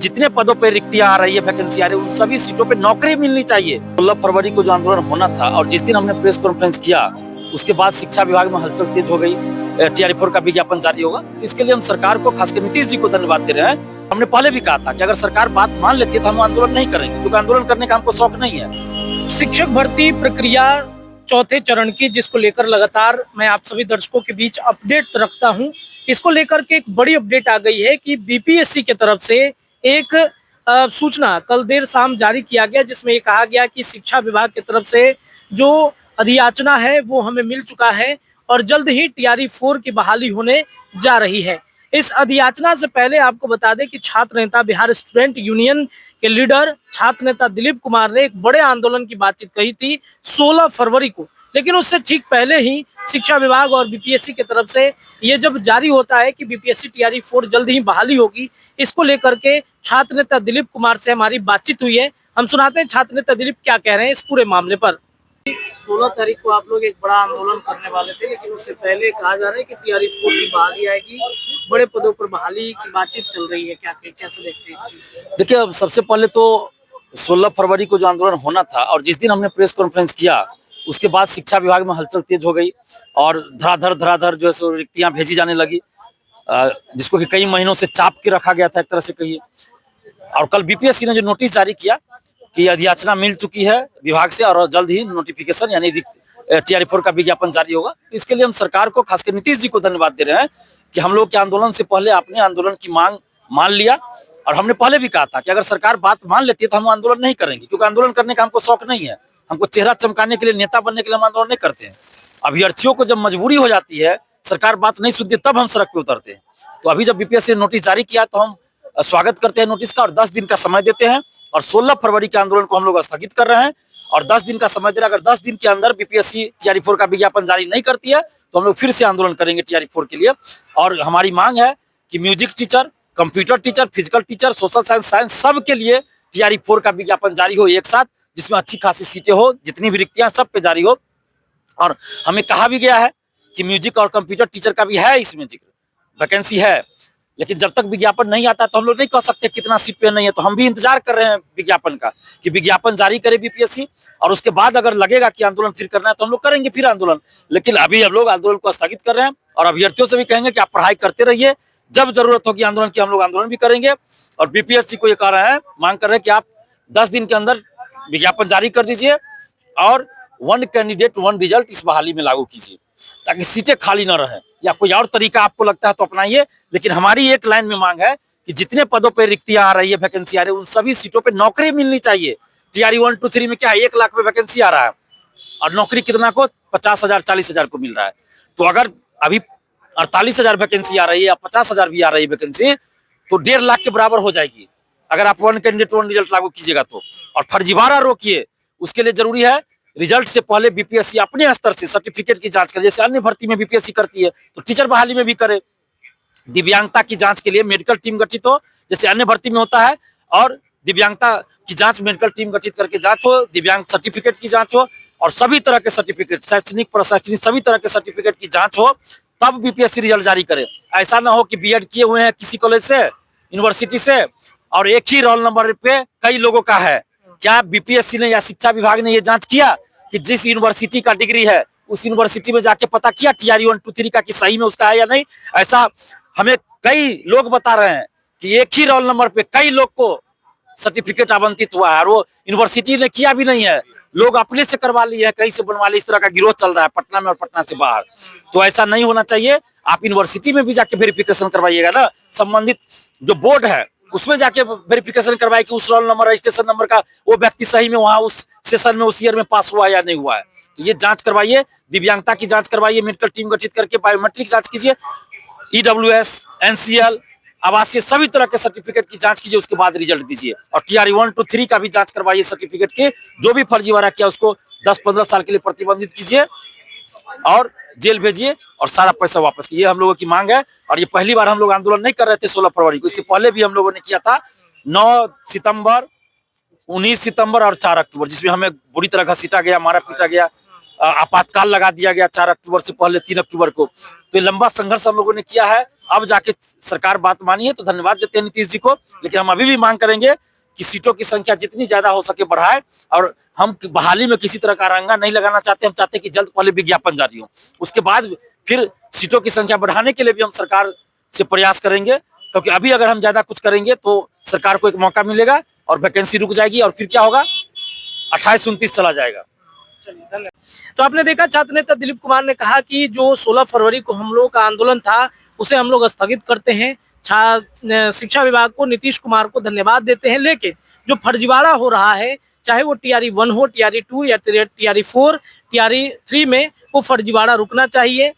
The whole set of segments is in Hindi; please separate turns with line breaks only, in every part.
जितने पदों पे रिक्तियां आ रही है, वैकेंसी आ रही है, उन सभी सीटों पे नौकरी मिलनी चाहिए। 16 फरवरी को जो आंदोलन होना था और जिस दिन हमने प्रेस कॉन्फ्रेंस किया उसके बाद शिक्षा विभाग में हलचल तेज हो गई। TRE-4 का विज्ञापन जारी होगा, तो इसके लिए हम सरकार को, खासकर नीतीश जी को धन्यवाद दे रहे हैं। हमने पहले भी कहा था कि अगर सरकार बात मान लेती है तो हम आंदोलन नहीं करेंगे, क्योंकि आंदोलन करने का हमको शौक नहीं है।
शिक्षक भर्ती प्रक्रिया चौथे चरण की, जिसको लेकर लगातार मैं आप सभी दर्शकों के बीच अपडेट रखता हूं, इसको लेकर के एक बड़ी अपडेट आ गई है कि बीपीएससी की तरफ से एक सूचना कल देर शाम जारी किया गया, जिसमें ये कहा गया कि शिक्षा विभाग की तरफ से जो अधियाचना है वो हमें मिल चुका है और जल्द ही TRE-4 की बहाली होने जा रही है। इस अधियाचना से पहले आपको बता दें कि छात्र नेता बिहार स्टूडेंट यूनियन के लीडर छात्र नेता दिलीप कुमार ने एक बड़े आंदोलन की बातचीत कही थी 16 फरवरी को, लेकिन उससे ठीक पहले ही शिक्षा विभाग और बीपीएससी की तरफ से ये जब जारी होता है कि बीपीएससी TRE-4 जल्द ही बहाली होगी, इसको लेकर के छात्र नेता दिलीप कुमार से हमारी बातचीत हुई है। हम सुनाते हैं छात्र नेता दिलीप क्या कह रहे हैं इस पूरे मामले पर। 16 तारीख को आप लोग एक बड़ा आंदोलन करने वाले थे, लेकिन उससे पहले कहा जा रहा है कि TRE-4 की बहाली आएगी, बड़े पदों पर बहाली की बातचीत चल रही है, क्या कैसे देखते हैं इस चीज?
देखिए, अब सबसे पहले तो 16 फरवरी को जो आंदोलन होना था और जिस दिन हमने प्रेस कॉन्फ्रेंस किया उसके बाद शिक्षा विभाग में हलचल तेज हो गई और धराधर जो है सो रिक्तियां भेजी जाने लगी, जिसको कि कई महीनों से चाप के रखा गया था एक तरह से कहिए। और कल बीपीएससी ने जो नोटिस जारी किया कि अधियाचना मिल चुकी है विभाग से और जल्द ही नोटिफिकेशन यानी TRE-4 का विज्ञापन जारी होगा, तो इसके लिए हम सरकार को, खासकर नीतीश जी को धन्यवाद दे रहे हैं कि हम लोग के आंदोलन से पहले आपने आंदोलन की मांग मान लिया। और हमने पहले भी कहा था कि अगर सरकार बात मान लेती है तो हम आंदोलन नहीं करेंगे, क्योंकि आंदोलन करने का हमको शौक नहीं है। हमको चेहरा चमकाने के लिए, नेता बनने के लिए हम आंदोलन नहीं करते हैं। अभ्यर्थियों को जब मजबूरी हो जाती है, सरकार बात नहीं सुनती, तब हम सड़क पे उतरते हैं। तो अभी जब बीपीएससी ने नोटिस जारी किया तो हम स्वागत करते हैं नोटिस का और 10 दिन का समय देते हैं और 16 फरवरी के आंदोलन को हम लोग स्थगित कर रहे हैं और 10 दिन का समय दे रहे हैं। अगर 10 दिन के अंदर बीपीएससी TRE-4 का विज्ञापन जारी नहीं करती है तो हम लोग फिर से आंदोलन करेंगे TRE-4 के लिए। और हमारी मांग है कि music teacher, computer teacher, physical teacher, social science सब के लिए TRE-4 का विज्ञापन जारी हो एक साथ, जिसमें अच्छी खासी सीटें हो, जितनी भी रिक्तियां सब पे जारी हो। और हमें कहा भी गया है कि म्यूजिक और कंप्यूटर टीचर का भी है, इसमें जिक्र वैकेंसी है, लेकिन जब तक विज्ञापन नहीं आता तो हम लोग नहीं कह सकते कितना सीट पे नहीं है। तो हम भी इंतजार कर रहे हैं विज्ञापन का कि विज्ञापन जारी करे बीपीएससी और उसके बाद अगर लगेगा कि आंदोलन फिर करना है तो हम लोग करेंगे फिर आंदोलन। लेकिन अभी हम लोग आंदोलन को स्थगित कर रहे हैं और अभ्यर्थियों से भी कहेंगे कि आप पढ़ाई करते रहिए, जब जरूरत होगी आंदोलन की हम लोग आंदोलन भी करेंगे। और बीपीएससी को ये कह रहे हैं, मांग कर रहे हैं कि आप 10 दिन के अंदर विज्ञापन जारी कर दीजिए और 1 कैंडिडेट 1 रिजल्ट इस बहाली में लागू कीजिए, ताकि सीटें खाली न रहे। या कोई और तरीका आपको लगता है तो अपनाइए, लेकिन हमारी एक लाइन में मांग है कि जितने पदों पे रिक्तियां आ रही है, वैकेंसी आ रही है, उन सभी सीटों पे नौकरी मिलनी चाहिए। TRE-1, 2, 3 में क्या है, 1 लाख पे वैकेंसी आ रहा है और नौकरी कितना को 50,000 40,000 को मिल रहा है। तो अगर अभी 48,000 वैकेंसी आ रही है या 50,000 भी आ रही है वैकेंसी, तो 1.5 लाख के बराबर हो जाएगी अगर आप 1 कैंडिडेट 1 रिजल्ट लागू कीजिएगा तो। और फर्जीवाड़ा रोकिए, उसके लिए जरूरी है रिजल्ट से पहले बीपीएससी अपने स्तर से सर्टिफिकेट की जांच करे, जैसे अन्य भर्ती में बीपीएससी करती है तो टीचर बहाली में भी करे। दिव्यांगता की जांच के लिए मेडिकल टीम गठित हो, जैसे अन्य भर्ती में होता है, और दिव्यांगता की जांच मेडिकल टीम गठित करके जांच हो, दिव्यांग सर्टिफिकेट की जांच हो और सभी तरह के सर्टिफिकेट, शैक्षणिक प्रशैक्षणिक सभी तरह के सर्टिफिकेट की जांच हो, तब बीपीएससी रिजल्ट जारी करे। ऐसा ना हो कि बीएड किए हुए हैं किसी कॉलेज से, यूनिवर्सिटी से, और एक ही रोल नंबर पे कई लोगों का है। क्या बीपीएससी ने या शिक्षा विभाग ने ये जांच किया कि जिस यूनिवर्सिटी का डिग्री है उस यूनिवर्सिटी में जाके पता किया TRE-1, 2, 3 का कि सही में उसका है या नहीं? ऐसा हमें कई लोग बता रहे हैं कि एक ही रोल नंबर पे कई लोग को सर्टिफिकेट आवंटित हुआ है और वो यूनिवर्सिटी ने किया भी नहीं है, लोग अपने से करवा लिए हैं, कहीं से बनवा लिए। इस तरह का गिरोह चल रहा है पटना में और पटना से बाहर। तो ऐसा नहीं होना चाहिए। आप यूनिवर्सिटी में भी जाके वेरिफिकेशन करवाइएगा ना, संबंधित जो बोर्ड है उसमें जाके वेरिफिकेशन करवाए कि उस रोल नंबर रजिस्ट्रेशन नंबर का वो व्यक्ति सही में वहां उस सेशन में उस ईयर में पास हुआ या नहीं हुआ है। तो ये जांच करवाइए, दिव्यांगता की जांच करवाइए, मेडिकल टीम गठित करके बायोमेट्रिक जांच कीजिए, EWS, NCL, आवासीय सभी तरह के सर्टिफिकेट की जांच कीजिए, उसके बाद रिजल्ट दीजिए। और TRE-1, 2, 3 का भी जांच करवाइए सर्टिफिकेट के, जो भी फर्जीवाड़ा किया उसको 10-15 साल के लिए प्रतिबंधित कीजिए और जेल भेजिए और सारा पैसा वापस कीजिए। ये हम लोगों की मांग है। और ये पहली बार हम लोग आंदोलन नहीं कर रहे थे 16 फरवरी को, इससे पहले भी हम लोगों ने किया था 9 सितंबर, 19 सितंबर और 4 अक्टूबर, जिसमें हमें बुरी तरह घसीटा गया, मारा पीटा गया, आपातकाल लगा दिया गया 4 अक्टूबर से पहले 3 अक्टूबर को। तो ये लंबा संघर्ष हम लोगों ने किया है अब जाके सरकार बात मानी है तो धन्यवाद देते हैं नीतीश जी को, लेकिन हम अभी भी मांग करेंगे कि सीटों की संख्या जितनी ज्यादा हो सके बढ़ाए। और हम बहाली में किसी तरह का रंगा नहीं लगाना चाहते, हम चाहते हैं कि जल्द पहले विज्ञापन जारी हो, उसके बाद फिर सीटों की संख्या बढ़ाने के लिए भी हम सरकार से प्रयास करेंगे, क्योंकि अभी अगर हम ज्यादा कुछ करेंगे तो सरकार को एक मौका मिलेगा और वैकेंसी रुक जाएगी और फिर क्या होगा, 28-29 चला जाएगा।
तो आपने देखा छात्र नेता दिलीप कुमार ने कहा कि जो 16 फरवरी को हम लोगों का आंदोलन था उसे हम लोग स्थगित करते हैं। शिक्षा विभाग को, नीतीश कुमार को धन्यवाद देते हैं, लेकिन जो फर्जीवाड़ा हो रहा है, चाहे वो टीआरई 1 हो, टीआरई 2 या टीआरई 4, टीआरई 3 में, वो फर्जीवाड़ा रुकना चाहिए।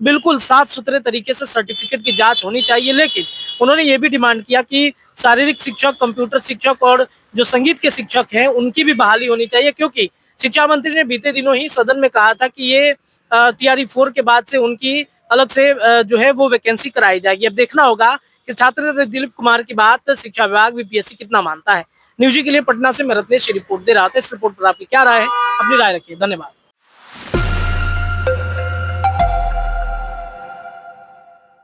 बिल्कुल साफ सुथरे तरीके से सर्टिफिकेट की जांच होनी चाहिए। लेकिन उन्होंने ये भी डिमांड किया कि शारीरिक शिक्षक, कंप्यूटर शिक्षक और जो संगीत के शिक्षक हैं उनकी भी बहाली होनी चाहिए, क्योंकि शिक्षा मंत्री ने बीते दिनों ही सदन में कहा था कि ये टीआरई 4 के बाद से उनकी अलग से जो है वो वैकेंसी कराई जाएगी। अब देखना होगा कि छात्र नेता दिलीप कुमार की बात शिक्षा विभाग बीपीएससी कितना मानता है। न्यूज़ के लिए पटना से मैं रत्नेश रिपोर्ट दे रहा था। इस रिपोर्ट पर आपकी क्या राय है, अपनी राय रखिए। धन्यवाद।